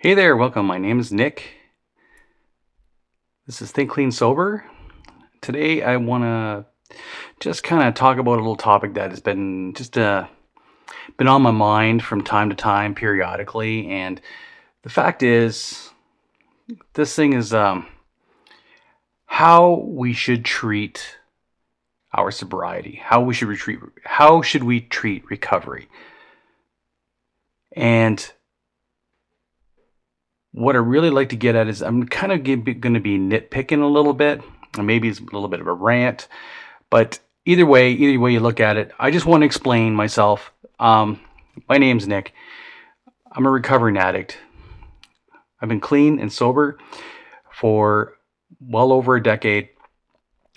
Hey there, welcome. My name is Nick. This is Think Clean Sober. Today I want to just kind of talk about a little topic that has been been on my mind from time to time periodically, and the fact is this thing is how we should treat our sobriety, how should we treat recovery. And what I really like to get at is I'm kind of going to be nitpicking a little bit, and maybe it's a little bit of a rant, but either way you look at it, I just want to explain myself. My name's Nick. I'm a recovering addict. I've been clean and sober for well over a decade.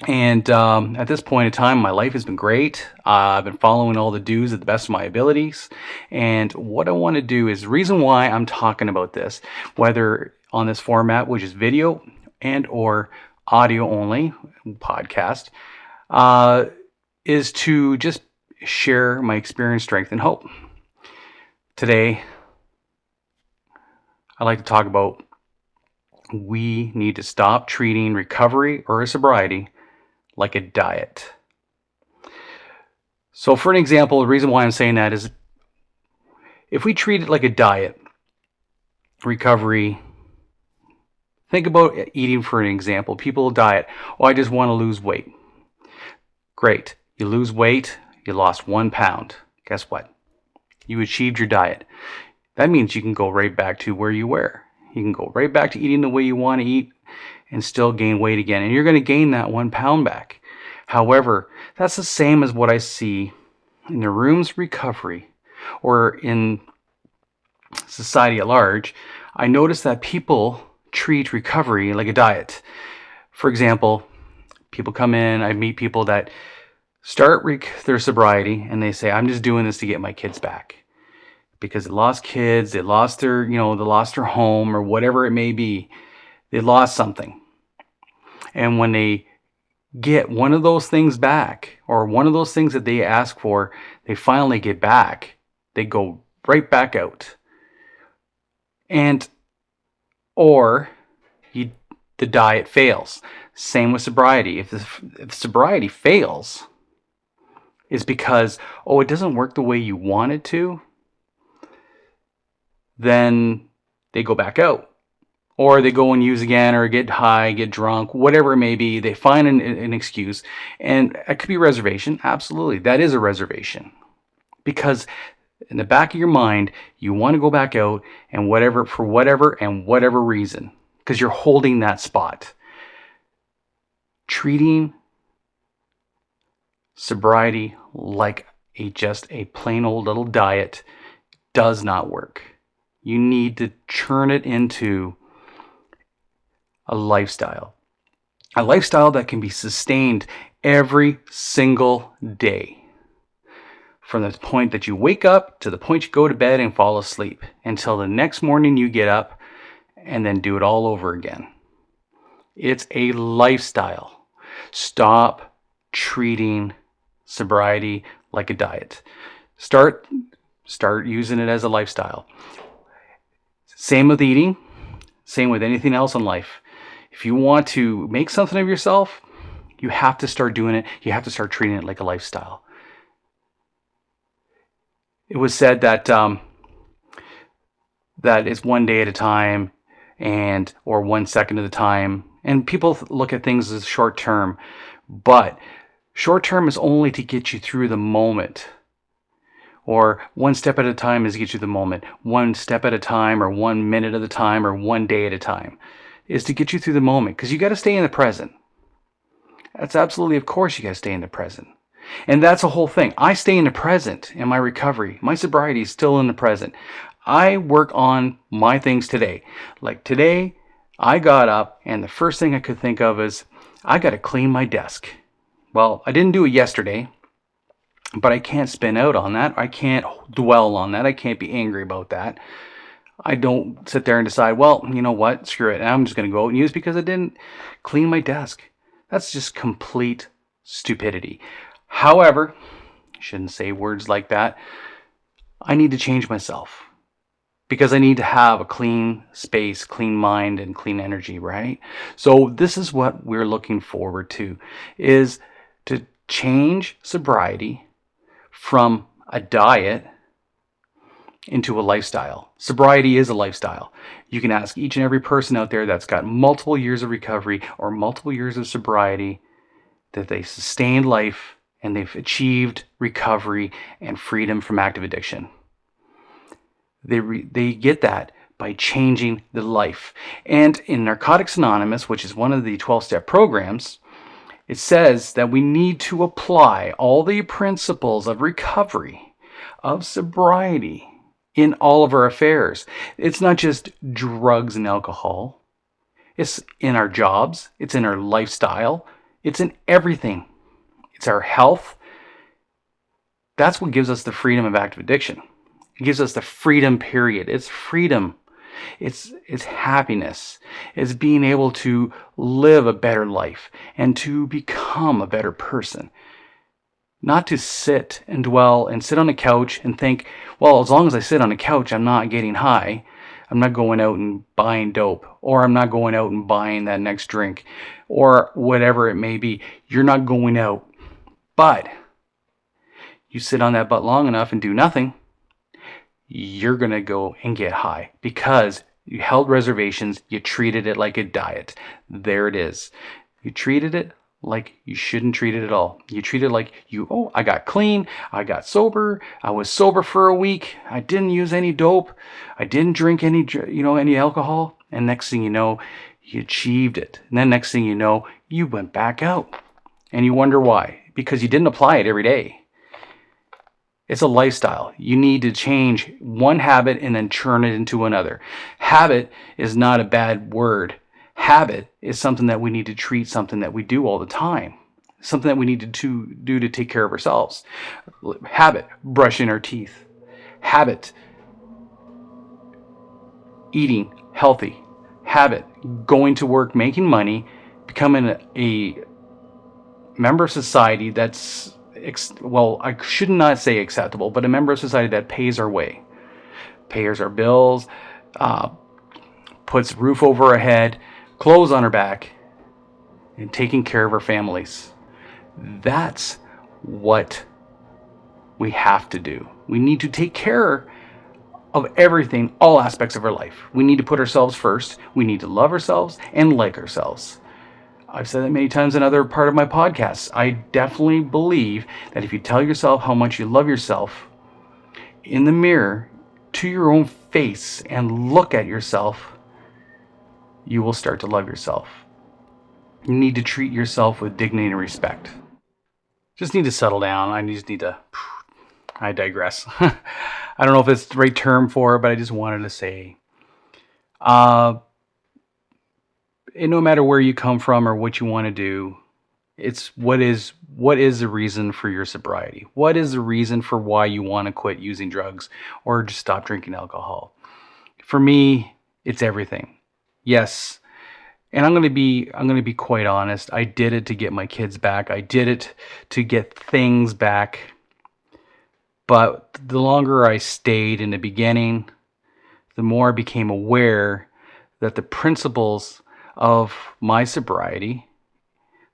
And at this point in time, my life has been great. I've been following all the do's at the best of my abilities. And what I want to do is the reason why I'm talking about this, whether on this format, which is video and or audio only podcast, is to just share my experience, strength, and hope. Today, I'd like to talk about we need to stop treating recovery or sobriety like a diet. So for an example, the reason why I'm saying that is if we treat it like a diet, recovery, think about eating for an example. People diet, oh, I just want to lose weight. Great. You lose weight, you lost 1 pound. Guess what? You achieved your diet. That means you can go right back to where you were. You can go right back to eating the way you want to eat and still gain weight again. And you're going to gain that 1 pound back. However, that's the same as what I see in the rooms recovery or in society at large. I notice that people treat recovery like a diet. For example, people come in, I meet people that start their sobriety and they say, I'm just doing this to get my kids back. Because they lost kids, they lost they lost their home or whatever it may be. They lost something. And when they get one of those things back, or one of those things that they ask for, they finally get back, they go right back out. And, or the diet fails. Same with sobriety. If sobriety fails, it's because, it doesn't work the way you want it to, then they go back out. Or they go and use again, or get high, get drunk, whatever it may be. They find an excuse. And it could be a reservation. Absolutely. That is a reservation. Because in the back of your mind, you want to go back out and for whatever reason. Because you're holding that spot. Treating sobriety like just a plain old little diet does not work. You need to turn it into a lifestyle that can be sustained every single day. From the point that you wake up to the point you go to bed and fall asleep until the next morning you get up and then do it all over again. It's a lifestyle. Stop treating sobriety like a diet. Start using it as a lifestyle. Same with eating, same with anything else in life. If you want to make something of yourself, you have to start doing it. You have to start treating it like a lifestyle. It was said that that it's 1 day at a time or 1 second at a time. And people look at things as short term, but short term is only to get you through the moment. Or 1 step at a time is to get you the moment. 1 step at a time, or 1 minute at a time, or 1 day at a time is to get you through the moment. Because you got to stay in the present. That's absolutely, of course, you got to stay in the present. And that's the whole thing. I stay in the present in my recovery. My sobriety is still in the present. I work on my things today. Like today, I got up and the first thing I could think of is I got to clean my desk. Well, I didn't do it yesterday. But I can't spin out on that. I can't dwell on that. I can't be angry about that. I don't sit there and decide, well, you know what? Screw it. I'm just going to go out and use because I didn't clean my desk. That's just complete stupidity. However, I shouldn't say words like that. I need to change myself because I need to have a clean space, clean mind, and clean energy, right? So this is what we're looking forward to, is to change sobriety from a diet into a lifestyle. Sobriety is a lifestyle. You can ask each and every person out there that's got multiple years of recovery or multiple years of sobriety that they sustained life and they've achieved recovery and freedom from active addiction. They get that by changing the life. And in Narcotics Anonymous, which is one of the 12-step programs, it says that we need to apply all the principles of recovery, of sobriety, in all of our affairs. It's not just drugs and alcohol. It's in our jobs. It's in our lifestyle. It's in everything. It's our health. That's what gives us the freedom of active addiction. It gives us the freedom, period. It's freedom. It's happiness. It's being able to live a better life and to become a better person. Not to sit and dwell and sit on a couch and think, well, as long as I sit on a couch, I'm not getting high. I'm not going out and buying dope, or I'm not going out and buying that next drink, or whatever it may be. You're not going out. But you sit on that butt long enough and do nothing, you're going to go and get high because you held reservations. You treated it like a diet. There it is. You treated it like you shouldn't treat it at all. You treat it like I got clean, I got sober, I was sober for a week, I didn't use any dope, I didn't drink any alcohol, and next thing you know, you achieved it. And then next thing you know, you went back out. And you wonder why? Because you didn't apply it every day. It's a lifestyle. You need to change one habit and then churn it into another. Habit is not a bad word. Habit is something that we need to treat something that we do all the time. Something that we need to do to take care of ourselves. Habit, brushing our teeth. Habit, eating healthy. Habit, going to work, making money, becoming a member of society that's, I should not say acceptable, but a member of society that pays our way. Pays our bills, puts roof over our head, clothes on our back, and taking care of our families. That's what we have to do. We need to take care of everything, all aspects of our life. We need to put ourselves first. We need to love ourselves and like ourselves. I've said that many times in other part of my podcasts. I definitely believe that if you tell yourself how much you love yourself in the mirror to your own face and look at yourself, you will start to love yourself. You need to treat yourself with dignity and respect. Just need to settle down. I digress. I don't know if it's the right term for it, but I just wanted to say, and no matter where you come from or what you want to do, it's what is the reason for your sobriety? What is the reason for why you want to quit using drugs or just stop drinking alcohol? For me, it's everything. Yes. And I'm going to be quite honest. I did it to get my kids back. I did it to get things back. But the longer I stayed in the beginning, the more I became aware that the principles of my sobriety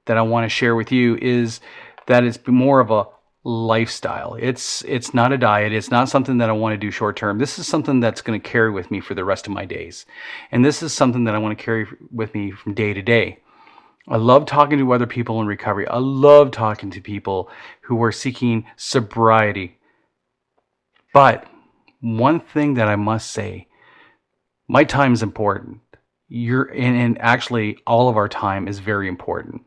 that I want to share with you is that it's more of a lifestyle. It's not a diet. It's not something that I want to do short term. This is something that's going to carry with me for the rest of my days. And this is something that I want to carry with me from day to day. I love talking to other people in recovery. I love talking to people who are seeking sobriety. But one thing that I must say, my time is important. And actually all of our time is very important.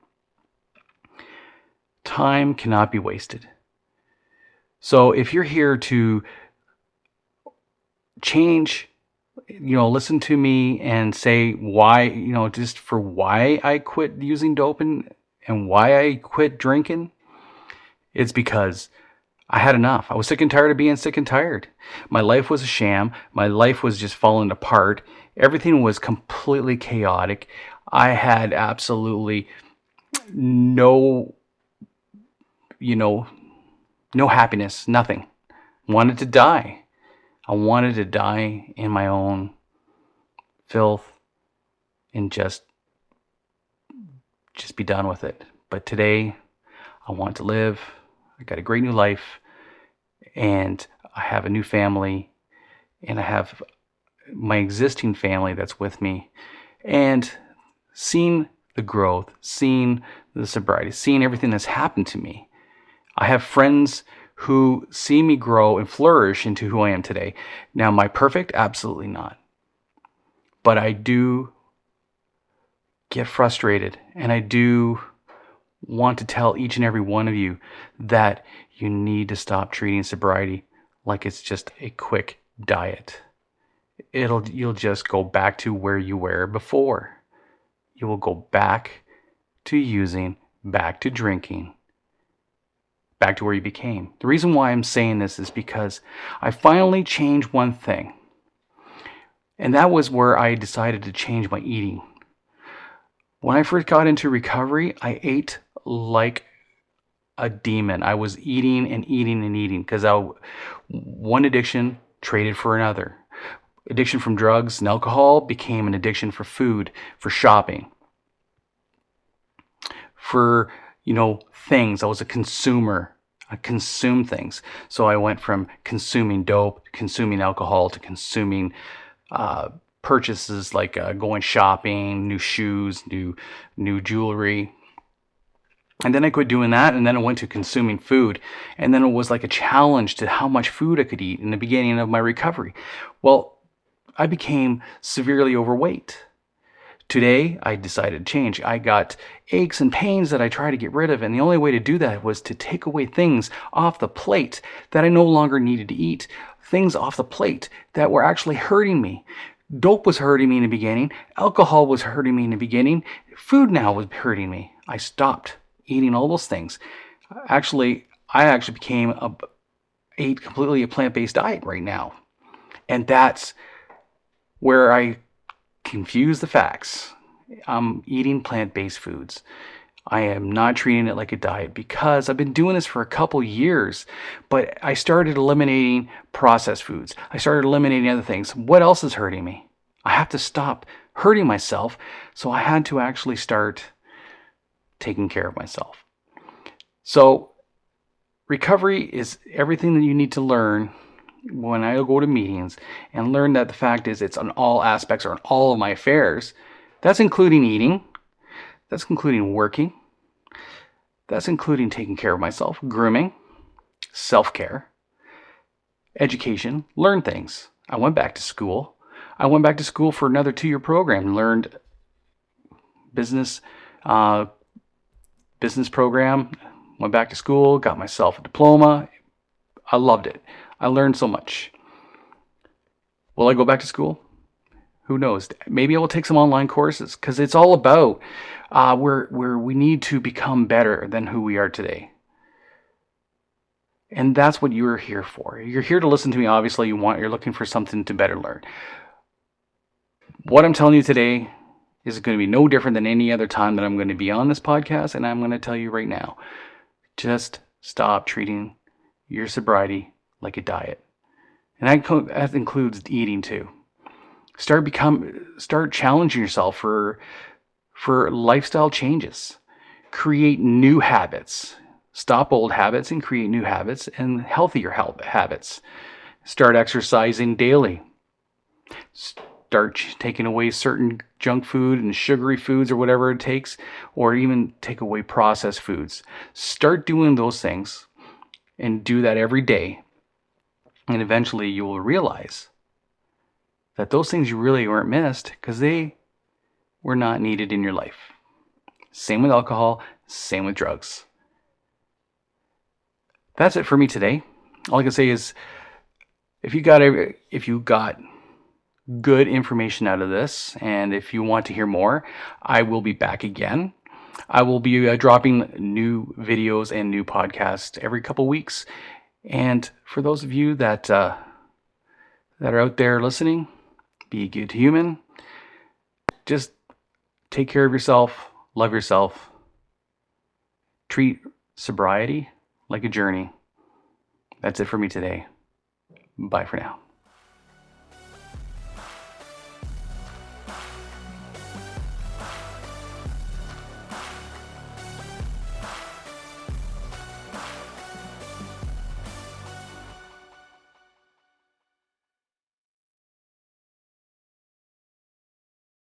Time cannot be wasted. So if you're here to change, listen to me and say why, just for why I quit using dope and why I quit drinking, it's because I had enough. I was sick and tired of being sick and tired. My life was a sham. My life was just falling apart. Everything was completely chaotic. I had absolutely no happiness, nothing. Wanted to die. I wanted to die in my own filth and just be done with it. But today, I want to live. I got a great new life, and I have a new family, and I have my existing family that's with me. And seeing the growth, seeing the sobriety, seeing everything that's happened to me. I have friends who see me grow and flourish into who I am today. Now, am I perfect? Absolutely not. But I do get frustrated, and I do want to tell each and every one of you that you need to stop treating sobriety like it's just a quick diet. You'll just go back to where you were before. You will go back to using, back to drinking, back to where you became. The reason why I'm saying this is because I finally changed one thing. And that was where I decided to change my eating. When I first got into recovery, I ate like a demon. I was eating and eating and eating because one addiction traded for another. Addiction from drugs and alcohol became an addiction for food, for shopping, for, things. I was a consumer. I consumed things. So I went from consuming dope, consuming alcohol, to consuming purchases like going shopping, new shoes, new jewelry. And then I quit doing that, and then I went to consuming food. And then it was like a challenge to how much food I could eat in the beginning of my recovery. Well, I became severely overweight. Today, I decided to change. I got aches and pains that I try to get rid of, and the only way to do that was to take away things off the plate that I no longer needed to eat. Things off the plate that were actually hurting me. Dope was hurting me in the beginning. Alcohol was hurting me in the beginning. Food now was hurting me. I stopped eating all those things. I actually ate completely a plant-based diet right now. And that's where I confuse the facts. I'm eating plant-based foods. I am not treating it like a diet because I've been doing this for a couple years, but I started eliminating processed foods. I started eliminating other things. What else is hurting me? I have to stop hurting myself, so I had to actually start taking care of myself. So recovery is everything that you need to learn when I go to meetings, and learn that the fact is it's on all aspects or on all of my affairs. That's including eating. That's including working. That's including taking care of myself, grooming, self-care, education, learn things. I went back to school. I went back to school for another 2-year program, learned business program, went back to school, got myself a diploma. I loved it. I learned so much. Will I go back to school? Who knows? Maybe I will take some online courses, because it's all about where we need to become better than who we are today. And that's what you're here for. You're here to listen to me. Obviously, you're looking for something to better learn. What I'm telling you today is going to be no different than any other time that I'm going to be on this podcast, and I'm going to tell you right now, just stop treating your sobriety like a diet. And that includes eating too. Start challenging yourself for lifestyle changes. Create new habits. Stop old habits and create new habits and healthier habits. Start exercising daily. Start taking away certain junk food and sugary foods or whatever it takes, or even take away processed foods. Start doing those things and do that every day. And eventually you will realize that those things you really weren't missed because they were not needed in your life. Same with alcohol, same with drugs. That's it for me today. All I can say is if you got good information out of this, and if you want to hear more, I will be back again. I will be dropping new videos and new podcasts every couple weeks. And for those of you that are out there listening, be a good human. Just take care of yourself, love yourself. Treat sobriety like a journey. That's it for me today. Bye for now.